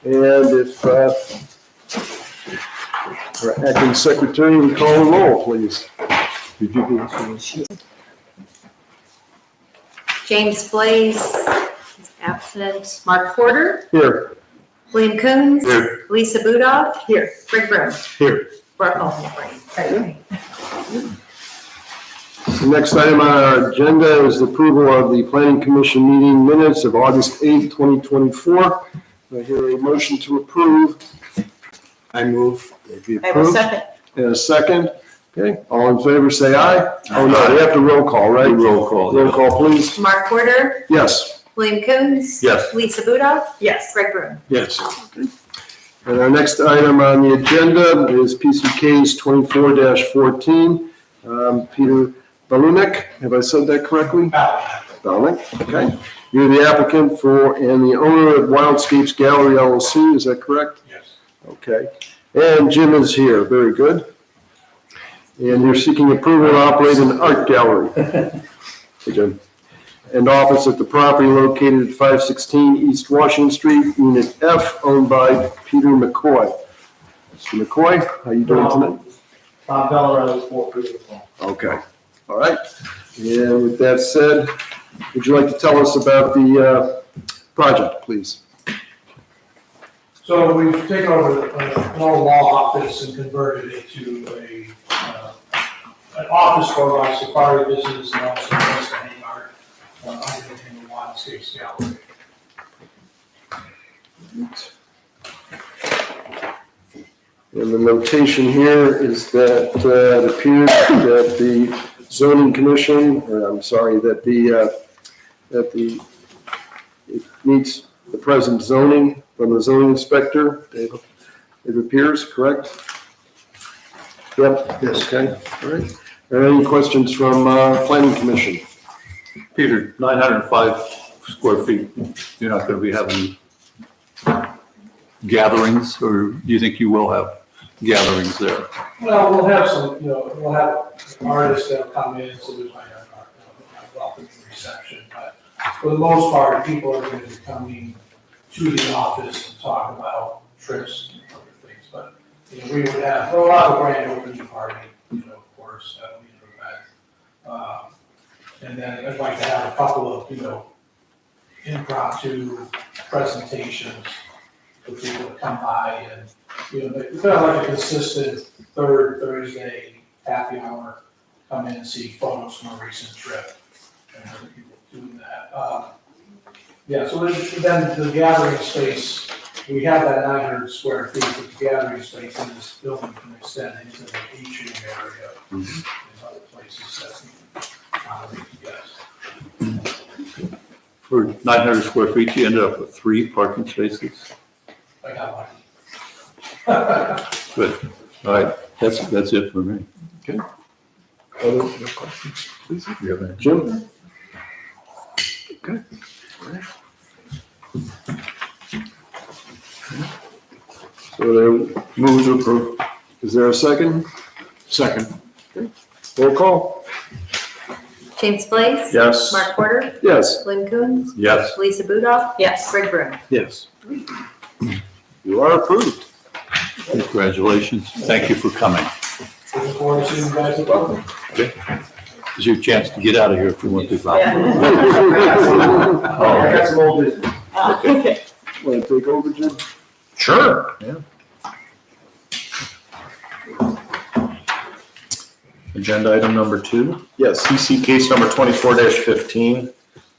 And if our acting secretary would call the roll, please. Did you do this? James Blaze is absent. Mark Porter. Here. William Coons. Here. Lisa Budoff. Here. Greg Brown. Here. Okay. The next item on our agenda is the approval of the Planning Commission meeting minutes of August 8th, 2024. I hear a motion to approve. I move. I will second. And a second. Okay, all in favor, say aye. Oh, no, we have to roll call, right? Roll call. Roll call, please. Mark Porter. Yes. William Coons. Yes. Lisa Budoff. Yes. Greg Brown. Yes. And our next item on the agenda is PCK's 24-14. Peter Balunek, have I said that correctly? Balunek, okay. You're the applicant for and the owner of Wildscapes Gallery LLC, is that correct? Yes. Okay. And Jim is here, very good. And you're seeking approval to operate an art gallery. Hey, Jim. And office at the property located at 516 East Washington Street, Unit F, owned by Peter McCoy. Mr. McCoy, how you doing tonight? Tom Bellarelli, 4 Petersville. Okay, all right. And with that said, would you like to tell us about the project, please? So we've taken over an old law office and converted it to an office for our safari business and also place to hang art in the Wildscapes Gallery. And the notation here is that it appears that the zoning commission, or I'm sorry, that it meets the present zoning from the zoning inspector. It appears, correct? Yep. Yes. Okay. All right. Are there any questions from planning commission? Peter, 905 square feet, you're not going to be having gatherings, or do you think you will have gatherings there? Well, we'll have some, we'll have artists that'll come in, so we might have a welcoming reception, but for the most part, people are going to be coming to the office to talk about trips and other things, but, we would have, we'll have a grand opening party, of course, that'll be an event. And then I'd like to have a couple of, impromptu presentations for people to come by and, it's kind of like a consistent third Thursday happy hour, come in and see photos from a recent trip and other people doing that. So then the gathering space, we have that 900 square feet, but the gathering space in this building can extend into the atrium area and other places that we can accommodate you guys. For 900 square feet, you ended up with 3 parking spaces? I got lucky. Good. All right, that's it for me. Okay. Other questions, please? You have any? Jim? Okay. All right. So there, move to approve. Is there a second? Second. Okay. Roll call. James Blaze. Yes. Mark Porter. Yes. William Coons. Yes. Lisa Budoff. Yes. Greg Brown. Yes. You are approved. Congratulations. Thank you for coming. Looking forward to seeing you guys at welcome. Okay. This is your chance to get out of here if you want to. I got some old business. Okay. Want to take over, Jim? Sure. Yeah. Agenda item number 2. Yes. PC case number 24-15,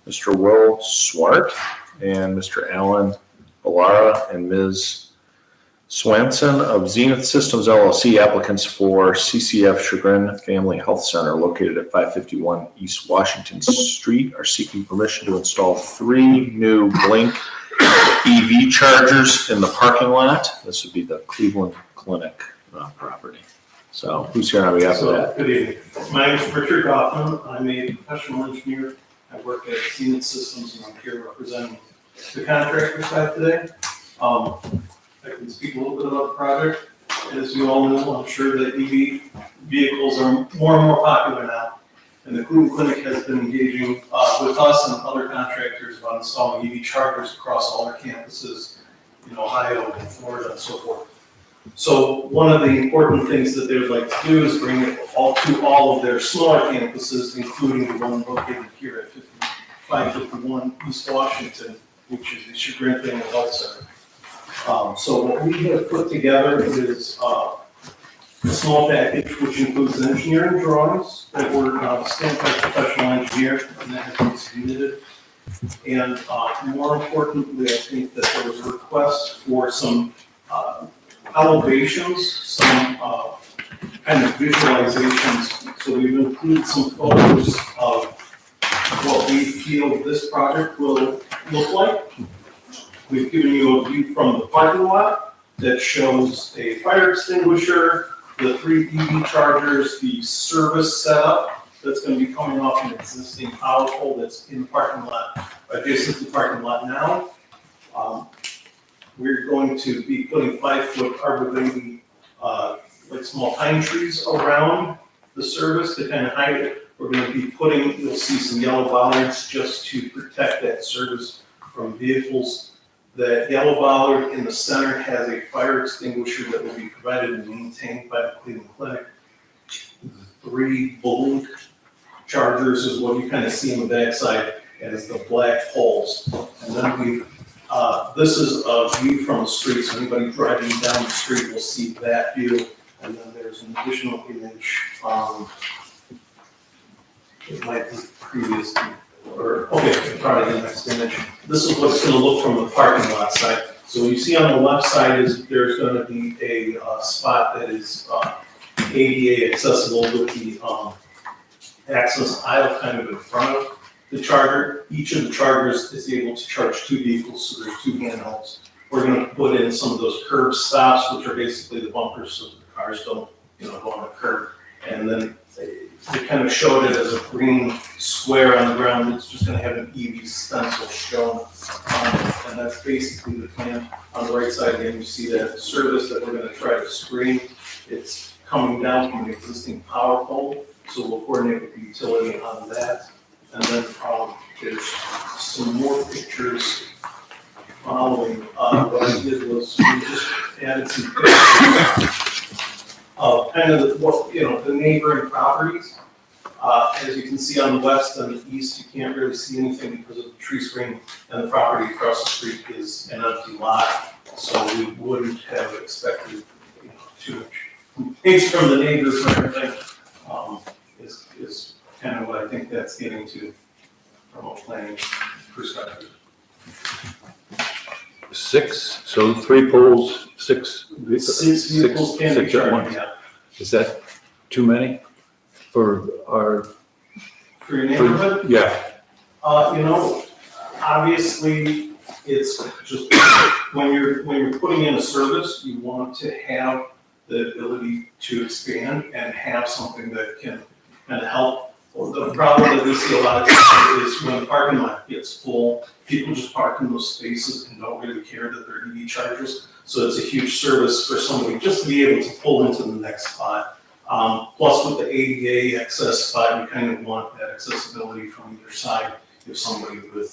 Mr. Will Swart and Mr. Alan Ballara and Ms. Swanson of Zenith Systems LLC, applicants for CCF Chagrin Family Health Center located at 551 East Washington Street, are seeking permission to install 3 new Blink EV chargers in the parking lot. This would be the Cleveland Clinic property. So who's here on behalf of that? Good evening. My name is Richard Goffman. I'm a professional engineer. I work at Zenith Systems and I'm here representing the contractor side today. I can speak a little bit about the project. As you all know, I'm sure that EV vehicles are more and more popular now. And the Cleveland Clinic has been engaging with us and other contractors about installing EV chargers across all our campuses in Ohio and Florida and so forth. So one of the important things that they would like to do is bring it all to all of their smaller campuses, including the one located here at 551 East Washington, which is the Chagrin Family Health Center. So what we have put together is a small package which includes engineering drawings that were stamped by a professional engineer and that has been submitted. And more importantly, I think that there was a request for some elevations, some kind of visualizations. So we've included some photos of what we feel this project will look like. We've given you a view from the parking lot that shows a fire extinguisher, the 3 EV chargers, the service setup that's going to be coming off an existing power pole that's in the parking lot, adjacent to the parking lot now. We're going to be putting 5-foot arborvitae, like small pine trees around the service to kind of hide it. We're going to be putting, you'll see some yellow bollards just to protect that service from vehicles. That yellow bollard in the center has a fire extinguisher that will be provided and maintained by the Cleveland Clinic. 3 Blink chargers is what you kind of see on the backside as the black poles. And then this is a view from the street, so anybody driving down the street will see that view. And then there's an additional image, it might be previous to, or, okay, probably the next image. This is what it's gonna look from the parking lot side. So what you see on the left side is there's gonna be a spot that is ADA accessible with the access aisle kind of in front of the charger. Each of the chargers is able to charge 2 vehicles, so there's 2 handhelds. We're gonna put in some of those curb stops, which are basically the bumpers so the cars don't, go on the curb. And then they kind of showed it as a green square on the ground. It's just gonna have an EV stencil shown. And that's basically the plan. On the right side, again, you see that service that we're gonna try to screen. It's coming down from the existing power pole, so we'll coordinate with the utility on that. And then there's some more pictures following. What I did was we just added some pictures of kind of the neighboring properties. As you can see on the west and the east, you can't really see anything because of the tree screen, and the property across the street is an empty lot. So we wouldn't have expected too much complaints from the neighbors or anything. Is kind of what I think that's getting to from a planning perspective. 6, so 3 poles, 6. 6 vehicles can be 6 at charged, once. yeah. Is that too many for our? For your neighborhood? Yeah, Obviously, it's just, when you're putting in a service, you want to have the ability to expand and have something that can kind of help. Well, the problem that we see a lot of times is when the parking lot gets full, people just park in those spaces and don't really care that they're EV chargers. So it's a huge service for somebody just to be able to pull into the next spot. Plus with the ADA access spot, you kind of want that accessibility from either side. If somebody with